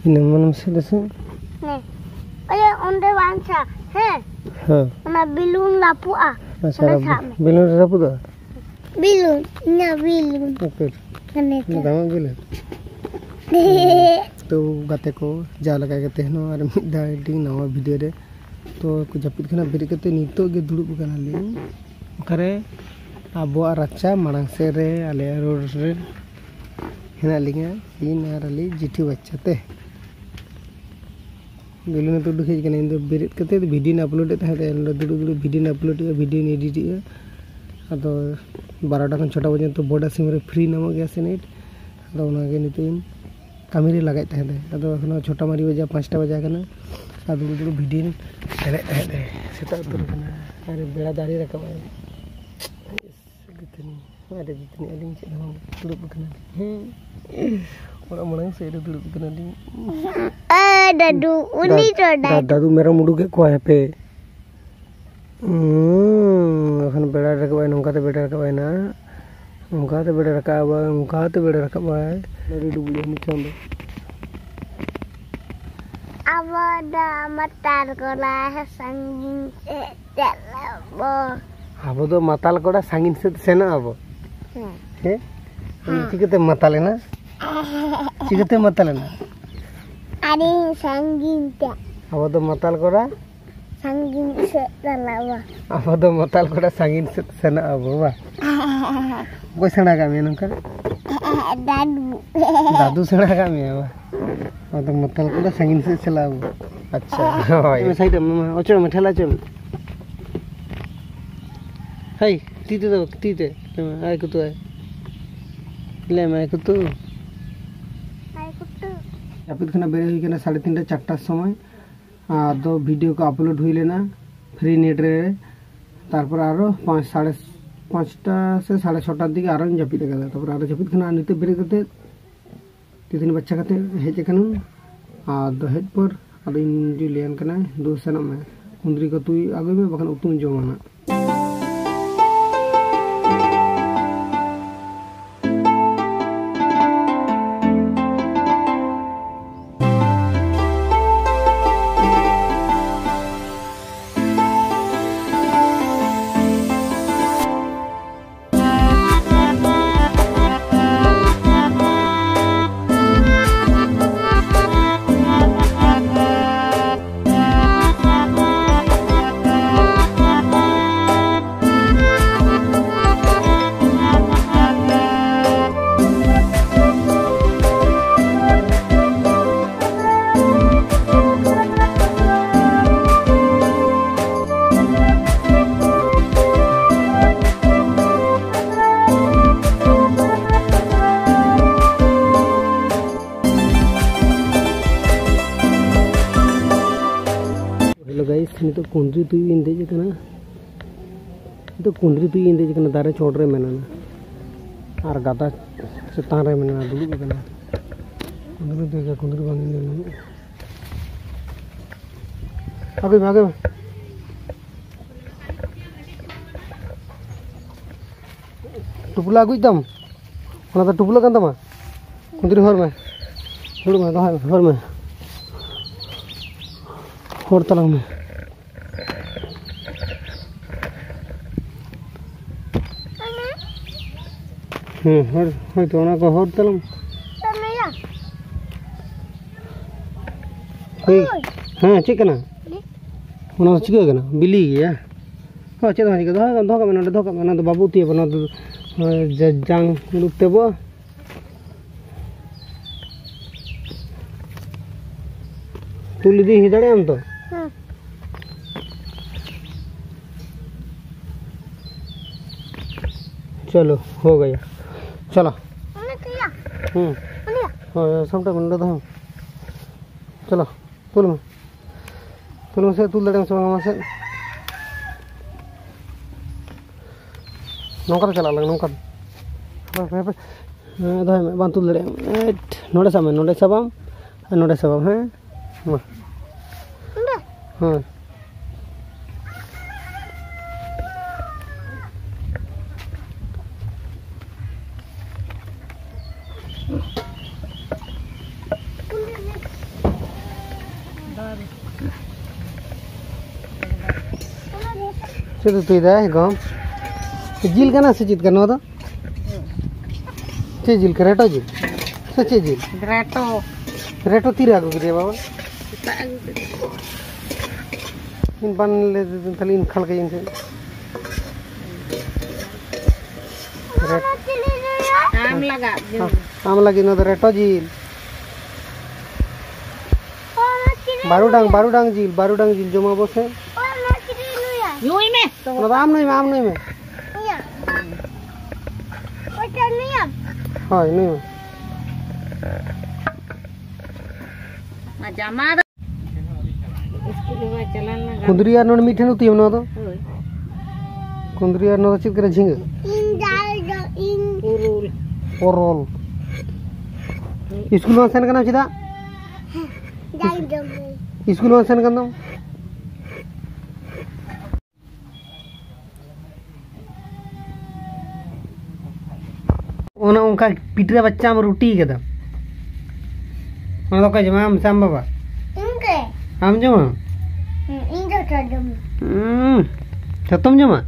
इन मन से दसे ने अरे ओंडे वांसा है हां ना बिलून लापुआ अच्छा बिलून लापुदा बिलून ना बिलून ओके कने दाम बिलून तो गाते को जा लगा के तेनो और मिदा एडिटिंग नवा वीडियो रे तो को जपित खना बेरे कते नितो गे दुड़ुब कना ले करे आबो राचा मांग से रे आले रोड रे हेना लिंगा इन आरली जिठी बच्चाते बिलुन तो दुखे कने इन बेरे कते वीडियो अपलोड ते दुड़ुब वीडियो अपलोड वीडियो एडिट अदो 12टा खन 6टा बजे तो बोडा सिम रे फ्री नाम गया से नेट अदो ओनागे नितिन कामेरी लगाई थे अदो एखनो 6टा मारी बजा 5टा बजा कना अदो दुड़ुब वीडियो हेले हेले सेता उतर कना अरे बेड़ा दारी रखा ada di sini ada yang cakap duduk berkenan. Orang mana saya ada duduk berkenan di. Dadu, uni tu dadu. Dadu merah mudu ke kuah pe. Akan beda rakabai, nungka tu beda rakabai na. Nungka tu beda rakabai, nungka tu beda rakabai. Dari dulu ni cakap. Awada matar kolah sangin telabo. Abo tu matal koda sangin sena abo. है चिकते मतले ना चिकते मतले ना अरे संगीन ते अब तो मतल कोड़ा संगीन से तलावा अब तो मतल कोड़ा संगीन से सना अब वा कोई सना का मैं नंका दादू दादू सना का मैं वा अब तो मतल कोड़ा संगीन से चला अब अच्छा मैं साइड में ओचो में ठेला चल हाय तीते तो तीते आई कुतु है ले मैं कुतु अपित खना बेरे हुई केना 3:30 4टा समय दो वीडियो को अपलोड हुई लेना फ्री नेट रे तारपर आरो 5:30 से 6:30 दिके आरो जपित कदा तारपर आरो जपित खना निते बेरे कते तीन बच्चा कते हेज कनु दो हेड पर आदो इन जो लेन कना दो सना में कुंदरी को तुई आगे में बखन उतुम जमाना गाइस तो कुंद्री तु इंदे जकना तो कुंद्री तु इंदे जकना दारे छोड़ रे मेना और गादा चेतान रे मेना दुलु कना कुंद्री तु कुंद्री बांग इंदे आगे टुपला गुई दम ओना तो टुपला कान तमा कुंद्री हर में दुलु में हर में हर तलंग में हर तो ना को हर तलंग हाँ चिक ना ओना चिक ना बिली गया हाँ चेत चिक धोका में ना तो बाबू ती बना तो जांग लुकते बो तुली दी ही दड़े हम तो चलो हो गया चलो हाँ सबटा मंडा तो चलो तुल से तुल दड़े से नौका चला लग नौका दो में बांध तुल दड़े नोड़े सब हैं हाँ चलो तो इधर गम जिल का ना सचित करना तो चे जिल करेटो जिल सच्चे जिल रेटो तीर आगो गिरे बाबा इन बन ले थली इन खल के इनसे आम लगी ना तो रेटो जिल बारूडांग जिल जमा बसे Nyui me. ना आम नहीं में Iya. Macam ni ya. हाँ नहीं में Macam mana? Iskulah jalan lah. कुंदरी यार नोट मीठे नुती हम ना तो कुंदरी यार नोट चित करे झिंग In urul. ओरोल स्कूल में सेन का नाम चिदा स्कूल में सेन का नाम ओना उनका पिटरे बच्चा में रोटी के दम ओना तो का जमाम साम बाबा Inke. हम जमा Inke cakap. छतम जमा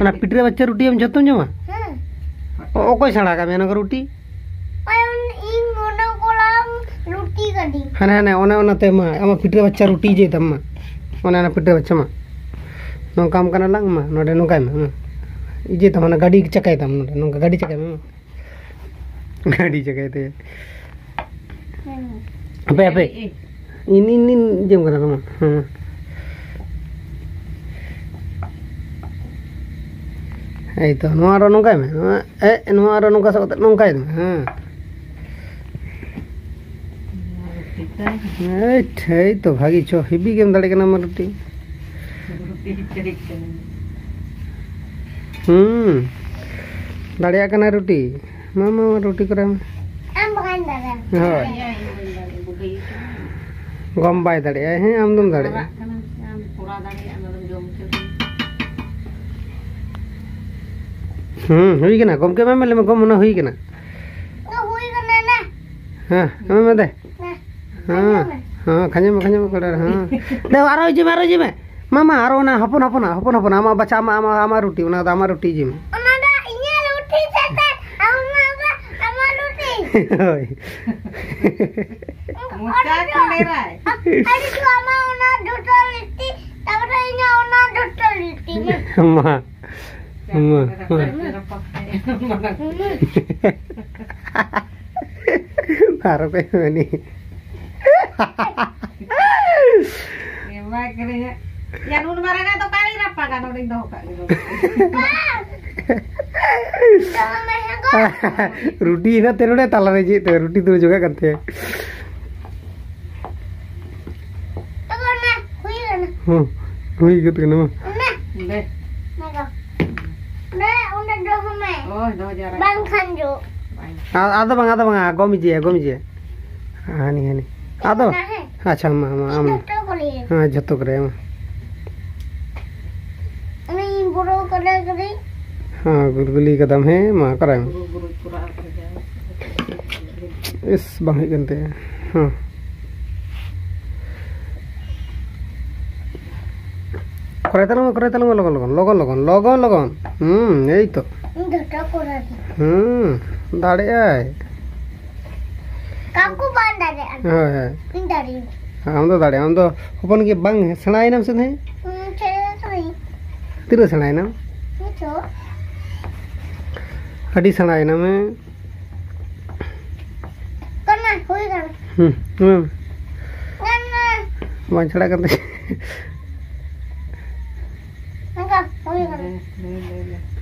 ओना पिटरे बच्चा रोटी हम छतम जमा ओ कोई सड़ा का मेना का रोटी Ayam in mana kolam roti kadi. हाने ओना ते मा आमा पिटरे बच्चा रोटी जे तम मा ओना ना पिटरे बच्चा मा नो काम करना लंग मा नोडे नो काय मा इजे तम ना गाड़ी चकाय तम नोडे नो गाड़ी चकाय मा गाड़ी चकाय ते अबे इन जेम करना मा ऐ तो नोआरो नो काय मा ए नोआरो नो का सकत नो काय हां ए तो भागी छो हिबी गेम दाड़े कना मा रोटी दाड़िया कना रोटी मामा रोटी करे Am bukan darah. हां गम बाय दाड़िया है आम दम दाड़िया हुई कना गम के मेले में गम ना हुई कना Nggak hui kena na. हां में दे Nah. हां खजे में करे हां दे आरो जी में मामा आरो ना हपन आमा बच्चा आमा रोटी ना आमा रोटी जी में Nada ini roti sate. Ama roti. होय Muka kamera. Ada tu ama ona dua liti. Tapi ini ona dua liti. अम्मा मारो पे नहीं Ya nun marana to kali rapa kan udah doh kak gitu. Jangan mahal. रोटी ना तेरे ताला नहीं जी तो रोटी तो जोगा करते हैं Tengok na. Hui kena. हुई gitu kan मामा Nah. Deh. Naga. Nah, udah dua homai. Oh, doh jarak. Bang Kanjo. ada bang gomi ji हाँ नहीं ada अच्छा मामा Ini tuh kali. हाँ जतो करे Ini buru kali. हाँ गुलगुली कदम है माँ कराए इस बांगी करते हैं हाँ कराए तलूँ लगन यही तो Ini tuh kurang. दाड़े आए Kaku bandar ya. हाँ है Ini dari. हम तो दाड़े हम तो अपन के बंग सणाई नाम से थे Cewek tuh. तेरे सणाई नाम Itu. हड्डी सणाई नाम है Kena, hui kena. Kena. मंचड़ा करते Naga, hui kena.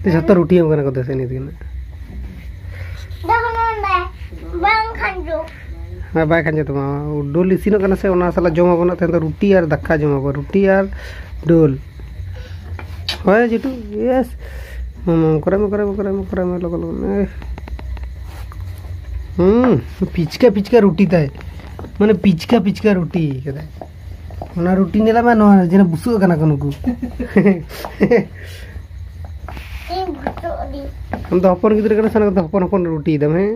तो सत्तर रोटी हम करना करते से नहीं थी ना Dah kena. Bang Kanjo. मैं बाय खाने तो डोल इसीनो करना से उन्हें साला जमा बना थे तो रोटी यार धक्का जमा पर रोटी यार डोल है जीतू यस करे में लोग पिचका रोटी था माने पिचका रोटी कहता है रोटी नेला मैं नो जेना बुसु करना कनु को Ini betul di. हम तो हपन गिद्र करना सना तो हपन रोटी दम है